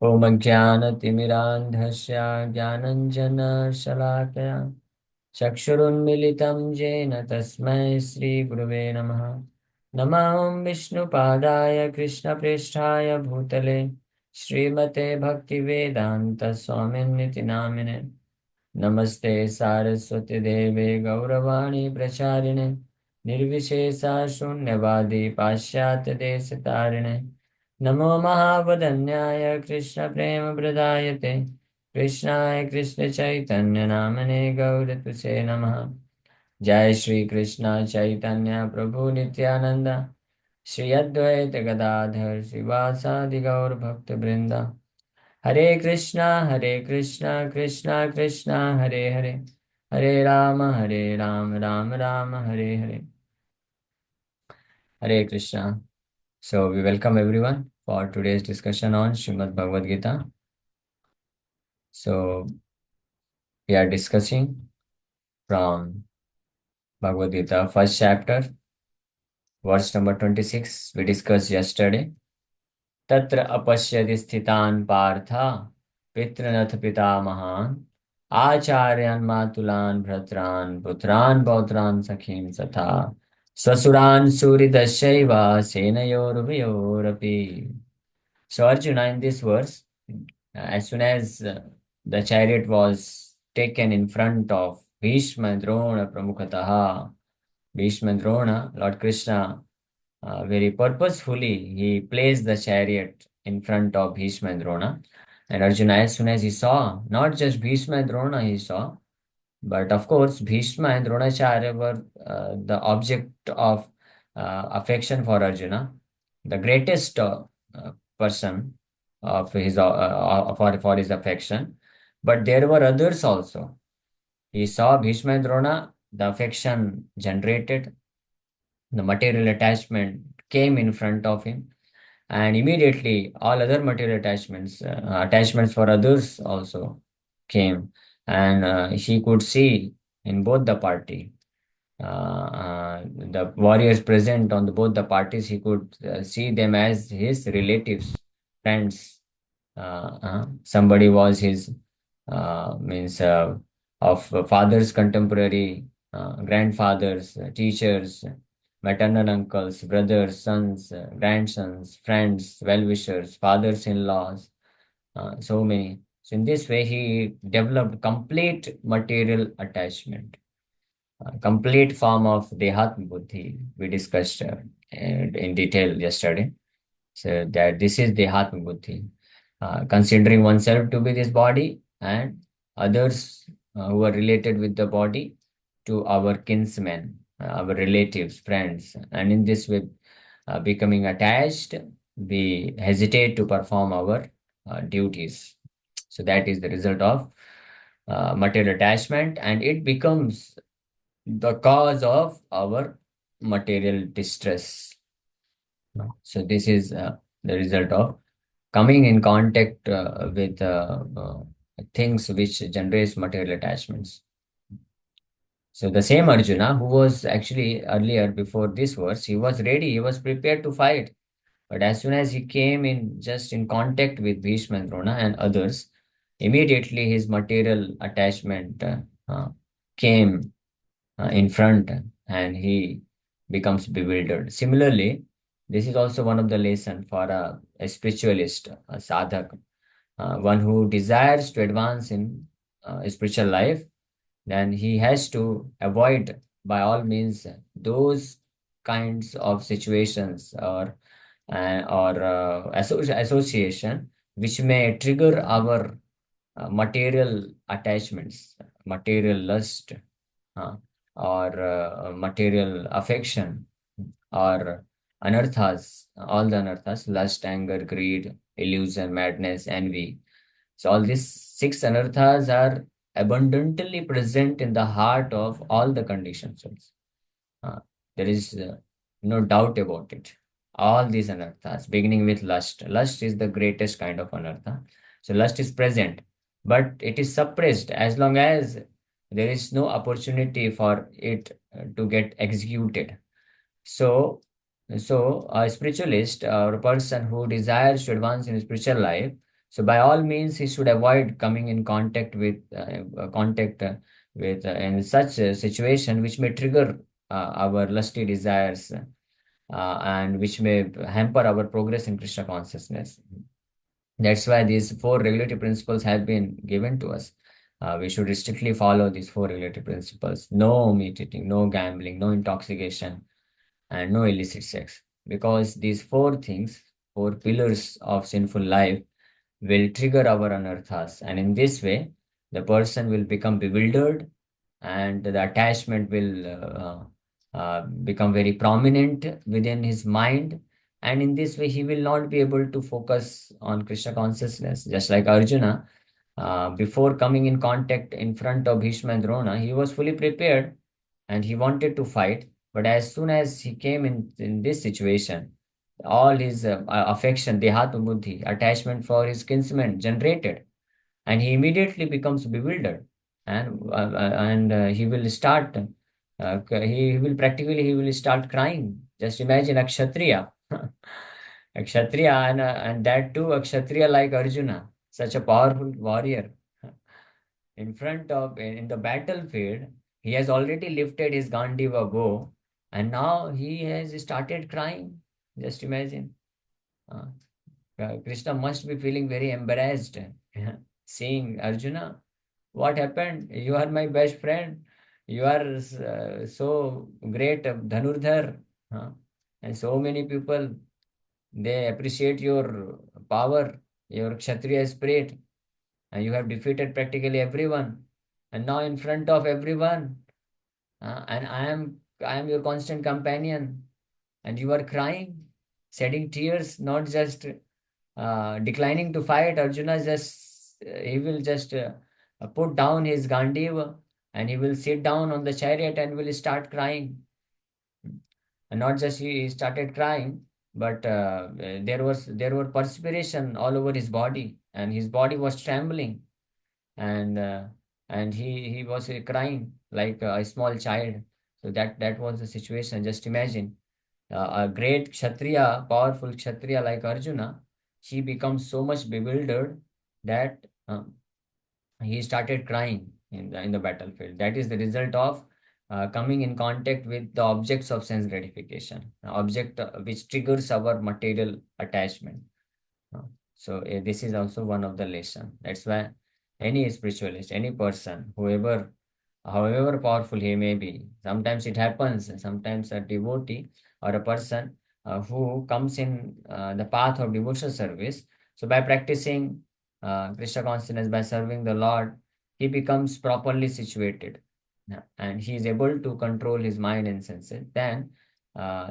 ॐ अज्ञानतिमिरान्धस्य ज्ञानञ्जनशलाकया चक्षुरुन्मिलितं येन तस्मै श्रीगुरुवे नमः। नमः ॐ विष्णुपादाय कृष्णप्रेष्ठाय भूतले श्रीमते भक्तिवेदान्तस्वामिन्निति नामिने। नमस्ते सारस्वती देवे गौरवाणी प्रचारिणे निर्विशेषा शून्यवादी पाश्चात्य देश तारिणे। नमो महावदन्याय कृष्ण प्रेम प्रदायते कृष्णाय कृष्ण चैतन्य नामने गौरतुसे नमः। जय श्री कृष्ण चैतन्य प्रभु नित्यानंद श्री अद्वैत गदाधर श्रीवासादि गौर भक्त वृंदा। हरे कृष्णा कृष्णा कृष्णा हरे हरे, हरे Ram Ram Ram Hare Hare. Hare Krishna. So we welcome everyone for today's discussion on Srimad Bhagavad Gita. So we are discussing from Bhagavad Gita first chapter, verse number 26. We discussed yesterday. तत्र अपश्यति स्थितान् पार्थ पितृनथ पितामहान् आचार्यान् मातुलान् भ्रातॄन् पुत्रान् पौत्रान् सखीन् तथा स्वसुरान् सुहृदश्चैव सेनयोरुभयोरपि. So Arjuna, in this verse, as soon as the chariot was taken in front of Bhishma Drona Pramukataha, Bhishma Drona, Lord Krishna, very purposefully, he placed the chariot in front of Bhishma and Drona. And Arjuna, as soon as he saw, not just Bhishma and Drona he saw, but of course, Bhishma and Dronacharya were the object of affection for Arjuna, the greatest person of his for his affection. But there were others also. He saw Bhishma and Drona, the affection generated, the material attachment came in front of him, and immediately all other material attachments for others also came, and he could see in both the party, the warriors present on both the parties, he could see them as his relatives, friends. Somebody was his means of father's contemporary, grandfathers, teachers, maternal uncles, brothers, sons, grandsons, friends, well-wishers, fathers-in-laws, so many. So in this way, he developed complete material attachment, complete form of Dehat Buddhi. We discussed in detail yesterday. So that this is Dehat Buddhi, considering oneself to be this body and others who are related with the body to our kinsmen, our relatives, friends, and in this way, becoming attached, we hesitate to perform our duties. So that is the result of material attachment, and it becomes the cause of our material distress. So this is the result of coming in contact with things which generates material attachments. So the same Arjuna, who was actually earlier before this verse, he was ready, he was prepared to fight. But as soon as he came in just in contact with Bhishma and Drona and others, immediately his material attachment came in front, and he becomes bewildered. Similarly, this is also one of the lesson for a spiritualist, a sadhak, one who desires to advance in spiritual life. Then he has to avoid by all means those kinds of situations or association which may trigger our material attachments, material lust, uh, or material affection, or anarthas, all the anarthas: lust, anger, greed, illusion, madness, envy. So all these six anarthas are abundantly present in the heart of all the conditioned souls. Uh, there is no doubt about it. All these anarthas, beginning with lust. Lust is the greatest kind of anartha. So lust is present, but it is suppressed as long as there is no opportunity for it to get executed. So, so a spiritualist or a person who desires to advance in spiritual life, So by all means, he should avoid coming in contact in such a situation which may trigger our lusty desires and which may hamper our progress in Krishna consciousness. That's why these four regulatory principles have been given to us. We should strictly follow these four regulatory principles: no meat eating, no gambling, no intoxication, and no illicit sex. Because these four things, four pillars of sinful life, will trigger our anarthas. And in this way, the person will become bewildered and the attachment will become very prominent within his mind. And in this way, he will not be able to focus on Krishna consciousness. Just like Arjuna, before coming in contact in front of Bhishma and Drona, he was fully prepared and he wanted to fight. But as soon as he came in this situation, all his affection, dehat buddhi, attachment for his kinsman generated, and he immediately becomes bewildered, and he will start. He will practically he will start crying. Just imagine a kshatriya, a kshatriya, and that too a kshatriya like Arjuna, such a powerful warrior. In front of in the battlefield, he has already lifted his Gandiva bow, and now he has started crying. Just imagine. Uh, Krishna must be feeling very embarrassed seeing Arjuna. What happened? You are my best friend. You are so great Dhanurdhar. Huh? And so many people, they appreciate your power, your Kshatriya spirit, and you have defeated practically everyone. And now in front of everyone, and I am your constant companion, and you are crying, shedding tears, not just declining to fight. Arjuna just he will just put down his Gandiva and he will sit down on the chariot and will start crying. And not just he started crying, but there were perspiration all over his body, and his body was trembling, and he was crying like a small child. So that was the situation. Just imagine a great kshatriya, powerful kshatriya like Arjuna, he becomes so much bewildered that he started crying in the battlefield. That is the result of coming in contact with the objects of sense gratification, object which triggers our material attachment. Uh, So this is also one of the lesson. That's why any spiritualist, any person, however powerful he may be, sometimes it happens, sometimes a devotee or a person who comes in the path of devotional service. So by practicing Krishna consciousness, by serving the Lord, he becomes properly situated. Yeah, and he is able to control his mind and senses. Then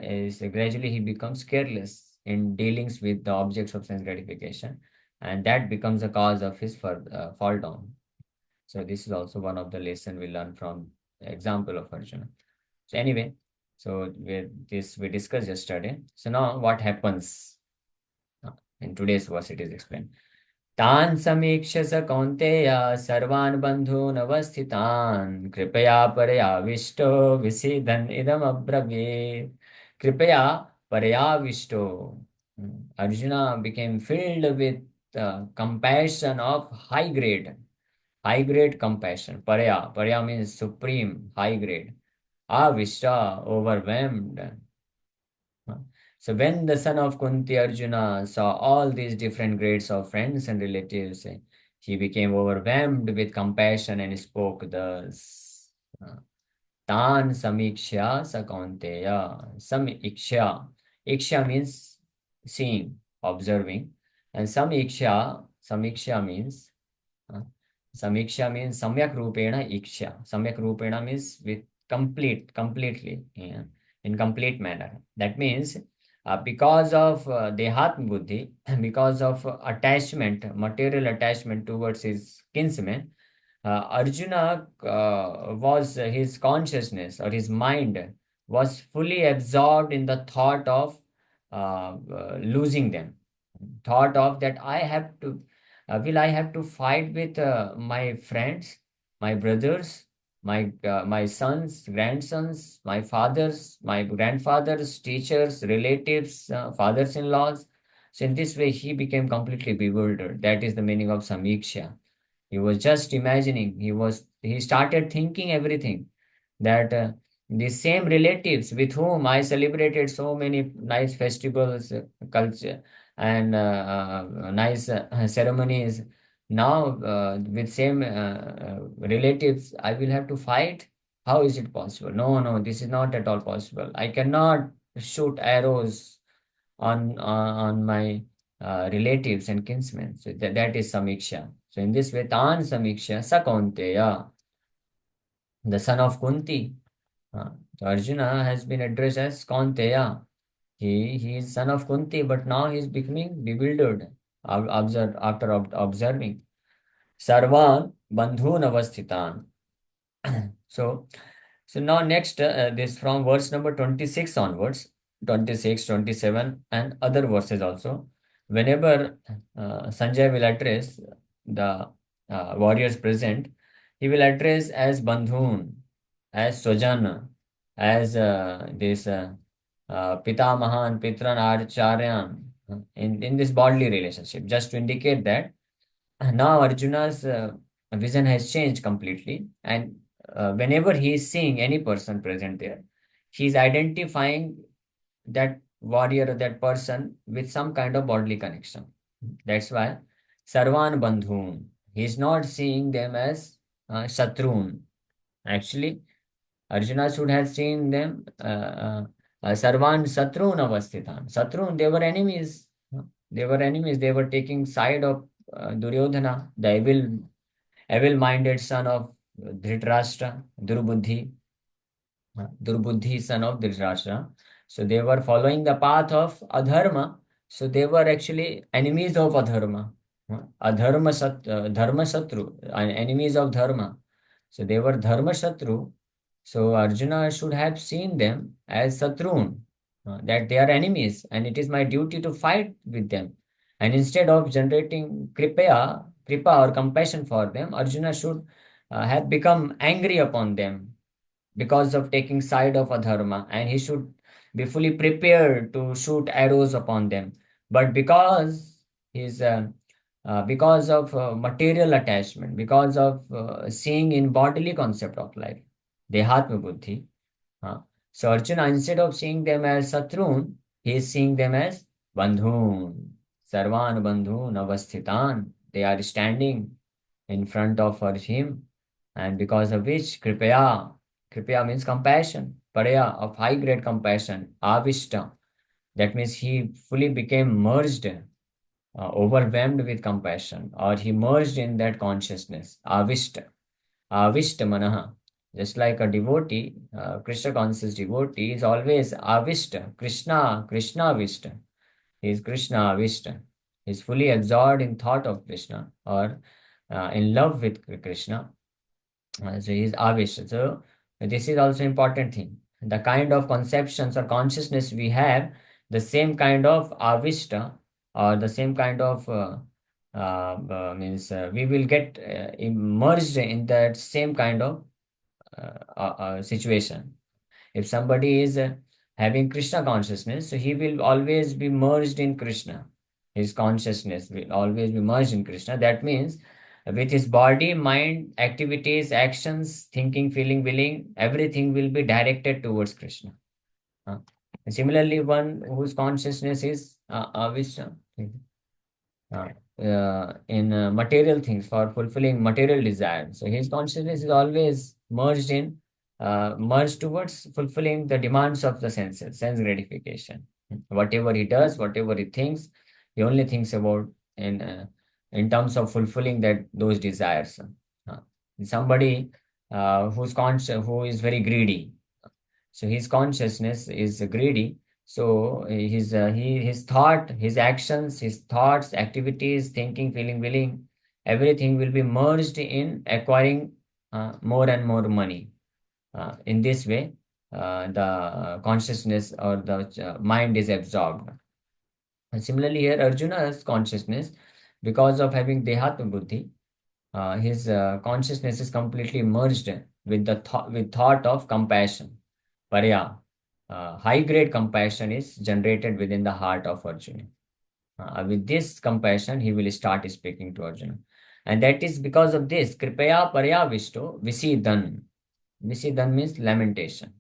is gradually he becomes careless in dealings with the objects of sense gratification, and that becomes a cause of his fall down. So this is also one of the lesson we learn from the example of Arjuna. So anyway, so we discussed yesterday. So now what happens in today's verse? It is explained. तान् समीक्ष्य स कौन्तेय सर्वान् बन्धून् अवस्थितान् कृपया परयाविष्टो विषीदन् इदमब्रवीत्. कृपया परयाविष्टो. Arjuna became filled with compassion of high grade compassion. Paraya means supreme, high grade. Avishta, overwhelmed. So when the son of Kunti Arjuna saw all these different grades of friends and relatives, he became overwhelmed with compassion and spoke thus. Tan samikshya sakanteya. Samiksha. Iksha means seeing, observing. And samiksha means uh, Samiksha means samyak rupena iksha. Samyak rupena means with completely, yeah, in complete manner. That means because of dehat buddhi, because of attachment, material attachment towards his kinsman, Arjuna was his consciousness or his mind was fully absorbed in the thought of losing them. Thought of that I have to, will I have to fight with my friends, my brothers, my sons, grandsons, my fathers, my grandfathers, teachers, relatives, fathers-in-laws. So in this way, he became completely bewildered. That is the meaning of samiksha. He was just imagining. He started thinking everything that the same relatives with whom I celebrated so many nice festivals, culture, and nice ceremonies. Now, with same relatives, I will have to fight. How is it possible? No, no, this is not at all possible. I cannot shoot arrows on my relatives and kinsmen. So that is samiksha. So in this way, tan samiksha sa Kaunteya, the son of Kunti. So Arjuna has been addressed as Kaunteya. He is son of Kunti, but now he is becoming bewildered after observing. Sarvan bandhun avasthitan. So, so now next, this from verse number 26 onwards, 26, 27, and other verses also. Whenever Sanjay will address the warriors present, he will address as Bandhun, as Sojana, as this Pitamahan, Pitran, Acharyan, in this bodily relationship, just to indicate that now Arjuna's vision has changed completely, and whenever he is seeing any person present there, he is identifying that warrior or that person with some kind of bodily connection. That's why Sarvan Bandhun. He is not seeing them as Shatrun. Actually, Arjuna should have seen them Sarvan Satrun Avasthitan. Satrun, they were enemies. They were enemies. They were taking side of Duryodhana, the evil-minded son of Dhritarashtra, Durbuddhi, son of Dhritarashtra. So they were following the path of Adharma. So they were actually enemies of Adharma. Dharma Satru, enemies of Dharma. So they were Dharma Satru. So Arjuna should have seen them as Satrun, that they are enemies, and it is my duty to fight with them. And instead of generating kripa or compassion for them, Arjuna should have become angry upon them because of taking side of adharma, and he should be fully prepared to shoot arrows upon them. But because of material attachment, because of seeing in bodily concept of life, dehatma buddhi, uh, so Arjuna, instead of seeing them as satrun, he is seeing them as bandhun, sarvan bandhun avasthitan. They are standing in front of him, and because of which kripaya means compassion, paraya of high grade compassion, avishta, that means he fully became merged, overwhelmed with compassion, or he merged in that consciousness, avishta, avishta manaha. Just like a devotee, Krishna conscious devotee is always avishta, Krishna vishta. He is Krishna vishta. He is fully absorbed in thought of Krishna, or in love with Krishna. So he is avish. So this is also important thing. The kind of conceptions or consciousness we have, the same kind of avishta, or the same kind of means we will get immersed in that same kind of situation. If somebody is having Krishna consciousness, so he will always be merged in Krishna. His consciousness will always be merged in Krishna. That means with his body, mind, activities, actions, thinking, feeling, willing, everything will be directed towards Krishna. Uh, Similarly, one whose consciousness is Vishnu, in material things for fulfilling material desires. So his consciousness is always merged towards fulfilling the demands of the senses, sense gratification. Whatever he does, whatever he thinks, he only thinks about in terms of fulfilling those desires. Uh, Somebody who is very greedy, so his consciousness is greedy. So his actions, his thoughts, activities, thinking, feeling, willing, everything will be merged in acquiring more and more money. In this way, the consciousness or the mind is absorbed. And similarly, here Arjuna's consciousness, because of having dehatma buddhi, his consciousness is completely merged with with thought of compassion. Parya, high grade compassion is generated within the heart of Arjuna. With this compassion, he will start speaking to Arjuna. And that is because of this. Kripaya paryavisto visidan. Visidan means lamentation.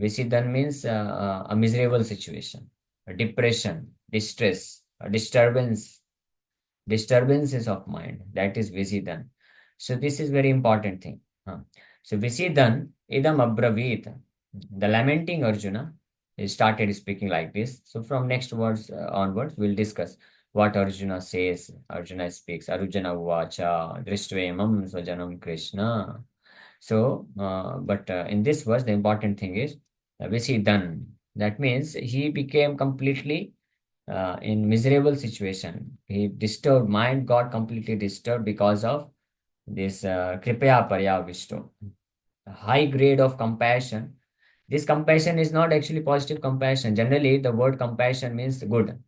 Visidan means a miserable situation, a depression, distress, a disturbances of mind. That is visidan. So this is very important thing. Huh. So visidan idam abravit. The lamenting Arjuna he started speaking like this. So from next words onwards, we'll discuss what Arjuna says. Arjuna speaks. Arjuna uvacha dristvemam swajanam Krishna. So, but in this verse, the important thing is visidan. That means he became completely in miserable situation. He disturbed, mind got completely disturbed because of this kripaya paryavishto, high grade of compassion. This compassion is not actually positive compassion. Generally, the word compassion means good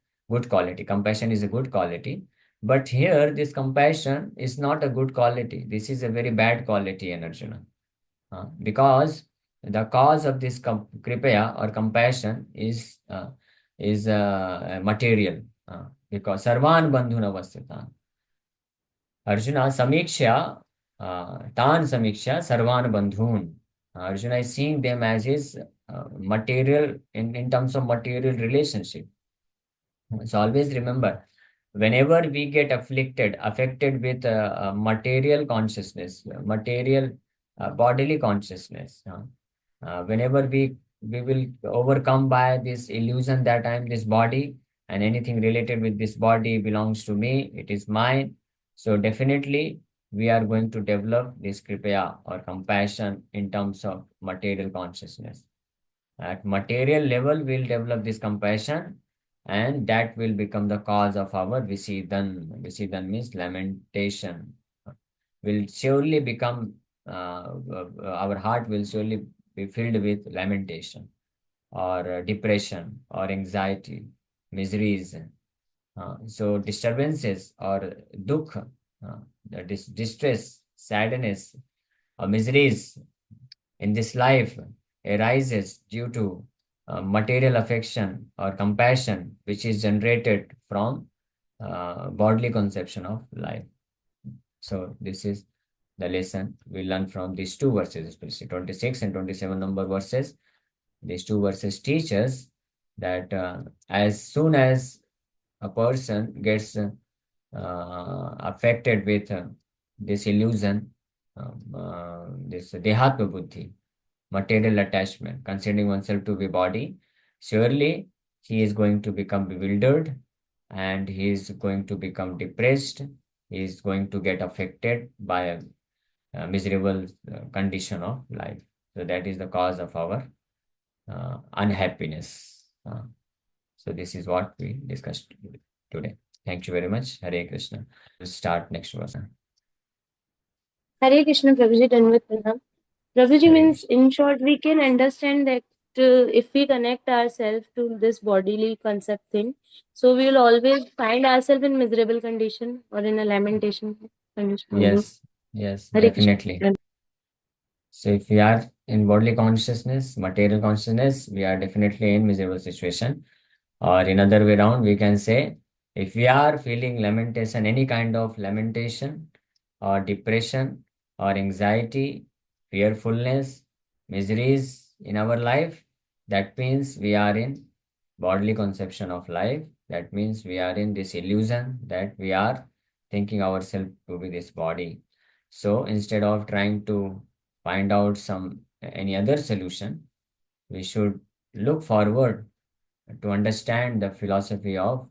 quality. Compassion is a good quality. But here, this compassion is not a good quality. This is a very bad quality in Arjuna. Because the cause of this kripaya or compassion is material. Because sarvan bandhuna vasita. Arjuna samiksha, tan samiksha sarvan bandhun. Arjuna is seeing them as his material in terms of material relationship. So always remember, whenever we get affected with material consciousness, material bodily consciousness, whenever we will overcome by this illusion that I am this body and anything related with this body belongs to me, it is mine. So definitely we are going to develop this kripaya or compassion in terms of material consciousness. At material level, we'll develop this compassion, and that will become the cause of our visidan. Visidan means lamentation. Will surely become, our heart will surely be filled with lamentation or depression or anxiety, miseries. So disturbances or dukh, the distress, sadness, or miseries in this life arises due to material affection or compassion, which is generated from bodily conception of life. So this is the lesson we learn from these two verses, especially 26 and 27 number verses. These two verses teach us that as soon as a person gets affected with this illusion, this dehatma buddhi, material attachment, considering oneself to be body, surely he is going to become bewildered and he is going to become depressed. He is going to get affected by a miserable condition of life. So that is the cause of our unhappiness. So this is what we discussed today. Thank you very much. Hare Krishna. We'll start next verse. Hare Krishna, Prabhuji, Dandavat Pranam. Prabhuji Hare. means, in short, we can understand that if we connect ourselves to this bodily concept thing, so we will always find ourselves in miserable condition or in a lamentation condition only. Yes, yes, Hare Krishna. definitely. So if we are in bodily consciousness, material consciousness, we are definitely in miserable situation. Or in other way around, we can say, if we are feeling lamentation, any kind of lamentation or depression or anxiety, fearfulness, miseries in our life, that means we are in bodily conception of life. That means we are in this illusion that we are thinking ourselves to be this body. So instead of trying to find out some any other solution, we should look forward to understand the philosophy of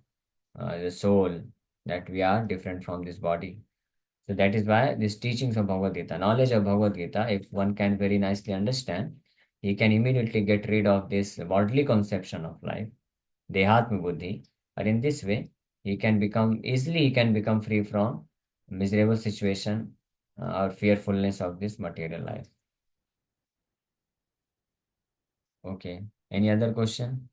the soul, that we are different from this body. So that is why these teachings of Bhagavad Gita, knowledge of Bhagavad Gita, if one can very nicely understand, he can immediately get rid of this bodily conception of life, dehatma buddhi. And in this way, he can become free from miserable situation or fearfulness of this material life. Okay. Any other question?